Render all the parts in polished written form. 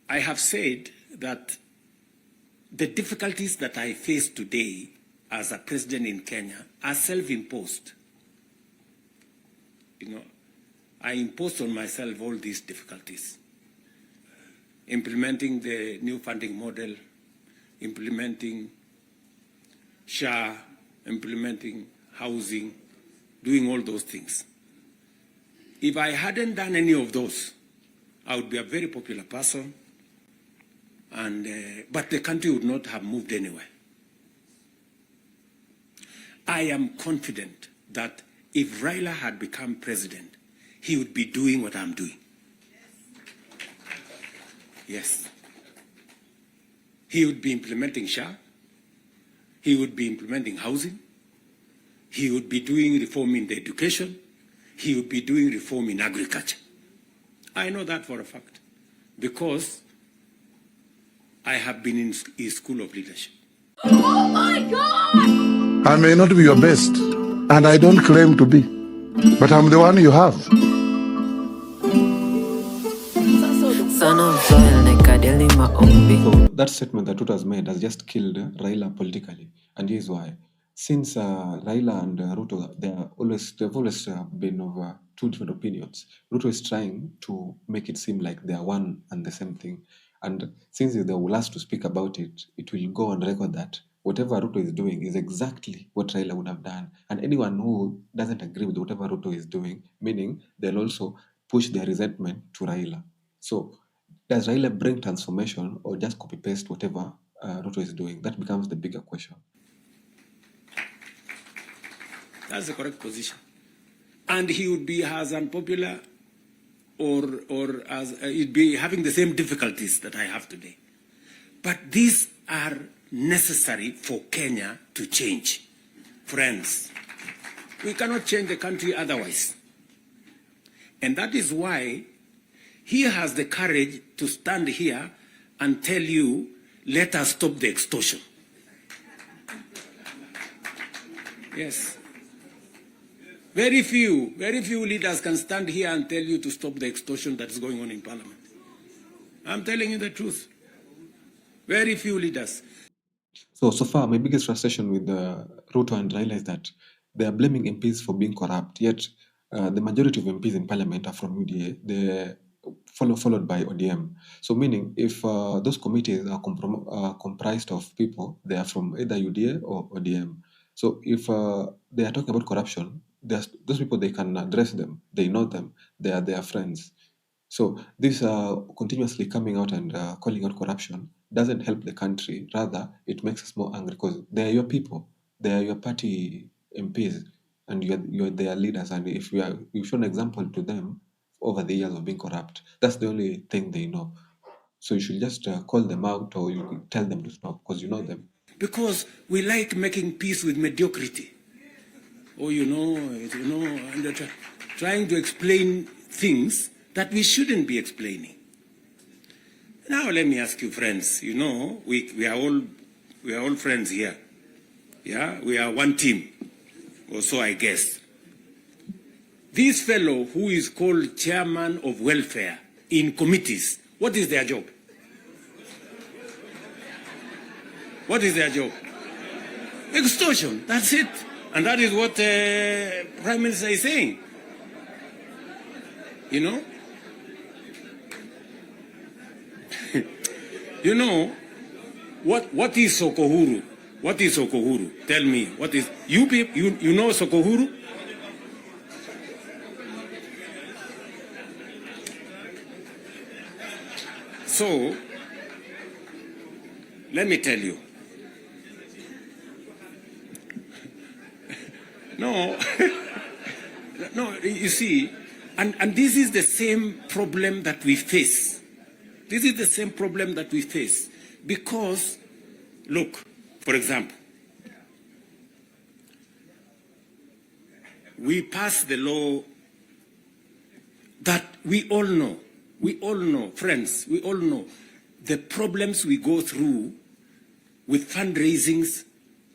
I have said that the difficulties that I face today as a president in Kenya are self-imposed. You know, I imposed on myself all these difficulties. Implementing the new funding model, implementing SHA, implementing housing, doing all those things. If I hadn't done any of those, I would be a very popular person, and but the country would not have moved anywhere. I am confident that if Raila had become president, he would be doing what I'm doing. Yes. He would be implementing SHA. He would be implementing housing. He would be doing reform in the education. He would be doing reform in agriculture. I know that for a fact because I have been in his school of leadership. Oh my God! I may not be your best, and I don't claim to be, but I'm the one you have. So that statement that Ruto has made has just killed Raila politically, and here's why. Since Raila and Ruto, they've always been of two different opinions. Ruto is trying to make it seem like they are one and the same thing, and since they're the last to speak about it, it will go on record that whatever Ruto is doing is exactly what Raila would have done, and anyone who doesn't agree with whatever Ruto is doing, meaning they'll also push their resentment to Raila. So does Raila bring transformation or just copy-paste whatever Ruto is doing? That becomes the bigger question. That's the correct position. And he would be as unpopular or as he'd be having the same difficulties that I have today. But these are necessary for Kenya to change. Friends, we cannot change the country otherwise. And that is why he has the courage to stand here and tell you, let us stop the extortion. Yes. Very few leaders can stand here and tell you to stop the extortion that is going on in Parliament. I'm telling you the truth. Very few leaders. So far, my biggest frustration with Ruto and Raila is that they are blaming MPs for being corrupt, yet the majority of MPs in Parliament are from UDA. They're followed by ODM. So meaning if those committees are comprised of people, they are from either UDA or ODM. So if they are talking about corruption, those people, they can address them. They know them. They are their friends. So this continuously coming out and calling out corruption doesn't help the country. Rather, it makes us more angry because they are your people. They are your party MPs, and you're their leaders. And if you've shown an example to them over the years of being corrupt, that's the only thing they know. So you should just call them out, or you could tell them to stop because you know them. Because we like making peace with mediocrity. Or and trying to explain things that we shouldn't be explaining. Now let me ask you, friends. You know, we are all friends here. Yeah, we are one team, or so I guess. This fellow who is called chairman of welfare in committees, what is their job? What is their job? Extortion, that's it. And that is what Prime Minister is saying. You know? You know, what is Sokohuru? What is Sokohuru? Tell me, what is, you know Sokohuru? So, let me tell you. No, no, you see, and this is the same problem that we face. This is the same problem that we face because, look, for example, we passed the law that we all know, friends, we all know the problems we go through with fundraisings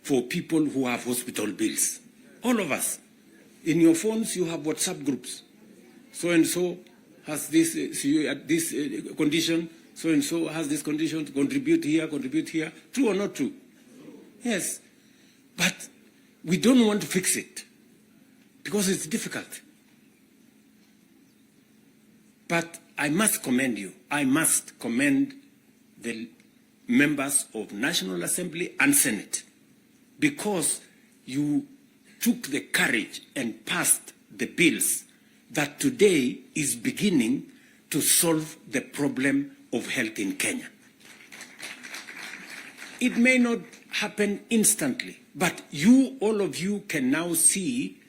for people who have hospital bills. All of us. In your phones, you have WhatsApp groups. So and so has this condition, So and so has this condition to contribute here, True or not true? Yes. But we don't want to fix it because it's difficult. But I must commend you. I must commend the members of National Assembly and Senate because you took the courage and passed the bills that today is beginning to solve the problem of health in Kenya. It may not happen instantly, but you, all of you, can now see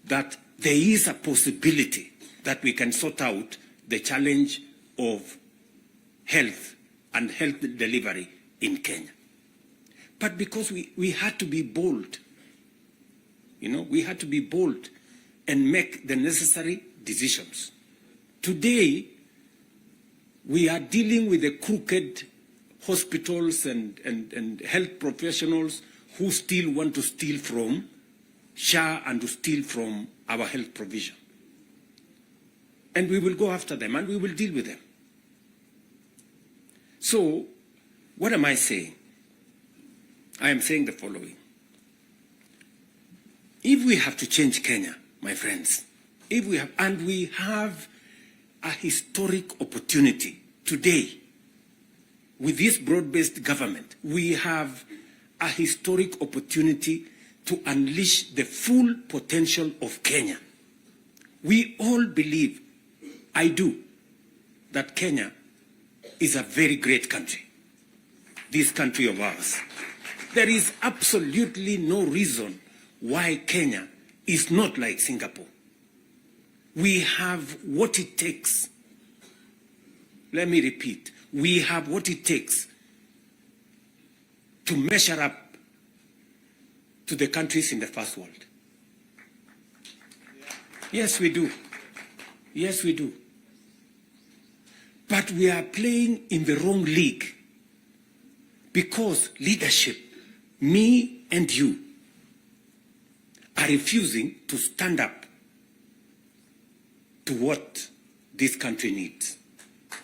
that there is a possibility that we can sort out the challenge of health and health delivery in Kenya. But because we had to be bold, we had to be bold and make the necessary decisions. Today, we are dealing with the crooked hospitals and health professionals who still want to steal from SHA and to steal from our health provision. And we will go after them and we will deal with them. So, what am I saying? I am saying the following. If we have to change Kenya, my friends, we have a historic opportunity today with this broad-based government, we have a historic opportunity to unleash the full potential of Kenya. We all believe, I do, that Kenya is a very great country, this country of ours. There is absolutely no reason why Kenya is not like Singapore. We have what it takes. Let me repeat. We have what it takes to measure up to the countries in the first world. Yes, we do. Yes, we do. But we are playing in the wrong league because leadership, me and you, are refusing to stand up to what this country needs.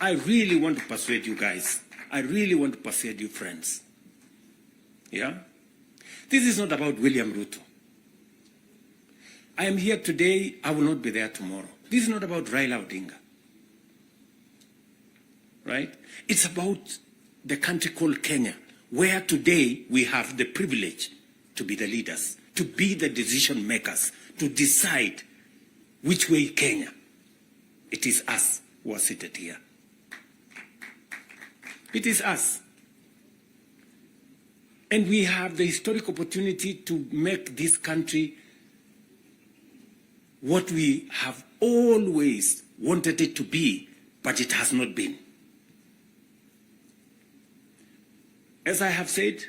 I really want to persuade you guys. I really want to persuade you friends. Yeah? This is not about William Ruto. I am here today, I will not be there tomorrow. This is not about Raila Odinga. Right? It's about the country called Kenya, where today we have the privilege to be the leaders, to be the decision makers, to decide which way Kenya. It is us who are seated here. It is us. And we have the historic opportunity to make this country what we have always wanted it to be, but it has not been. As I have said,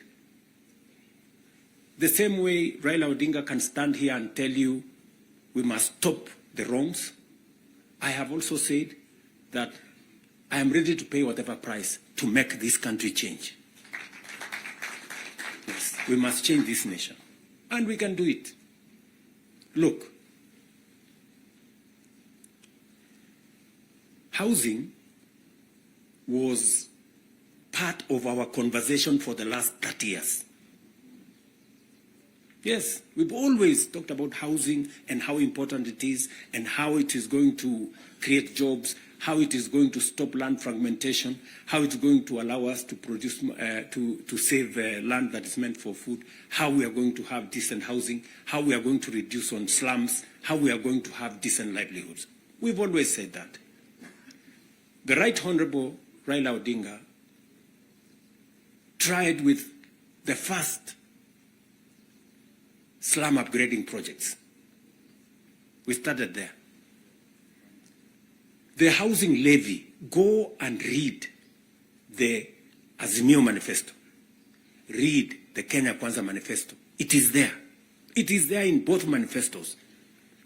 the same way Raila Odinga can stand here and tell you we must stop the wrongs, I have also said that I am ready to pay whatever price to make this country change. Yes, we must change this nation. And we can do it. Look, housing was part of our conversation for the last 30 years. Yes, we've always talked about housing and how important it is and how it is going to create jobs, how it is going to stop land fragmentation, how it's going to allow us to produce, to save land that is meant for food, how we are going to have decent housing, how we are going to reduce on slums, how we are going to have decent livelihoods. We've always said that. The Right Honorable Raila Odinga tried with the first slum upgrading projects. We started there. The housing levy, go and read the Azimio Manifesto. Read the Kenya Kwanza Manifesto. It is there. It is there in both manifestos.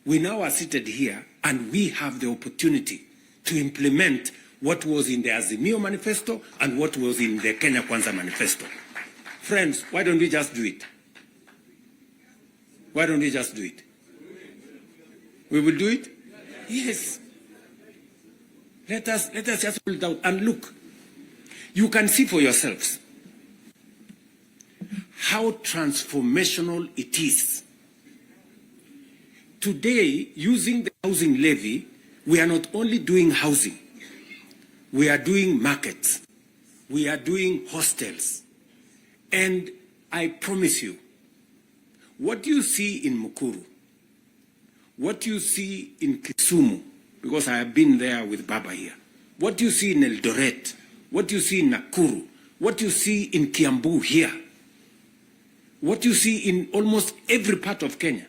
We now are seated here and we have the opportunity to implement what was in the Azimio Manifesto and what was in the Kenya Kwanza Manifesto. Friends, why don't we just do it? Why don't we just do it? We will do it? Yes. Let us just hold it out and look. You can see for yourselves how transformational it is. Today, using the housing levy, we are not only doing housing, we are doing markets, we are doing hostels. And I promise you, what you see in Mukuru, what you see in Kisumu, because I have been there with Baba here, what you see in Eldoret, what you see in Nakuru, what you see in Kiambu here, what you see in almost every part of Kenya,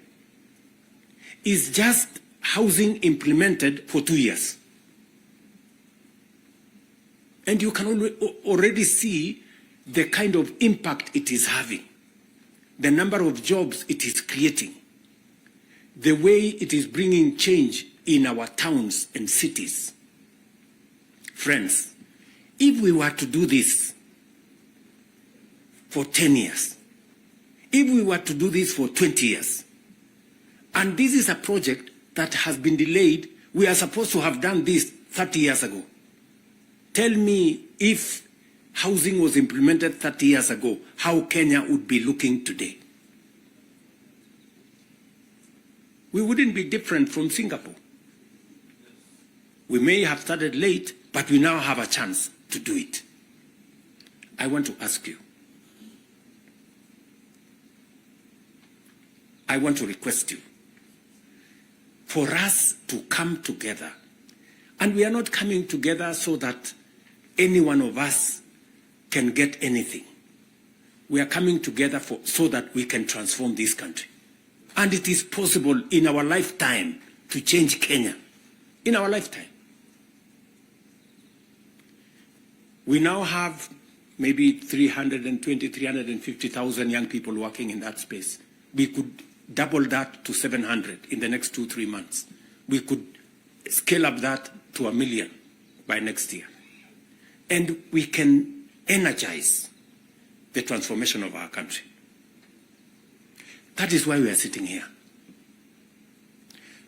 is just housing implemented for 2 years. And you can already see the kind of impact it is having, the number of jobs it is creating, the way it is bringing change in our towns and cities. Friends, if we were to do this for 10 years, if we were to do this for 20 years, and this is a project that has been delayed, we are supposed to have done this 30 years ago. Tell me, if housing was implemented 30 years ago, how Kenya would be looking today. We wouldn't be different from Singapore. We may have started late, but we now have a chance to do it. I want to ask you, I want to request you, for us to come together. And we are not coming together so that any one of us can get anything. We are coming together so that we can transform this country. And it is possible in our lifetime to change Kenya. In our lifetime. We now have maybe 320, 350,000 young people working in that space. We could double that to 700 in the next 2-3 months. We could scale up that to 1 million by next year. And we can energize the transformation of our country. That is why we are sitting here.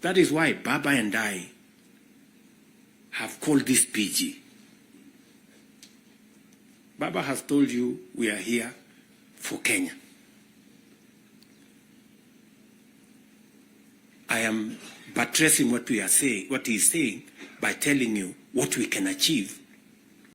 That is why Baba and I have called this PG. Baba has told you we are here for Kenya. I am buttressing what we are saying, what he is saying, by telling you what we can achieve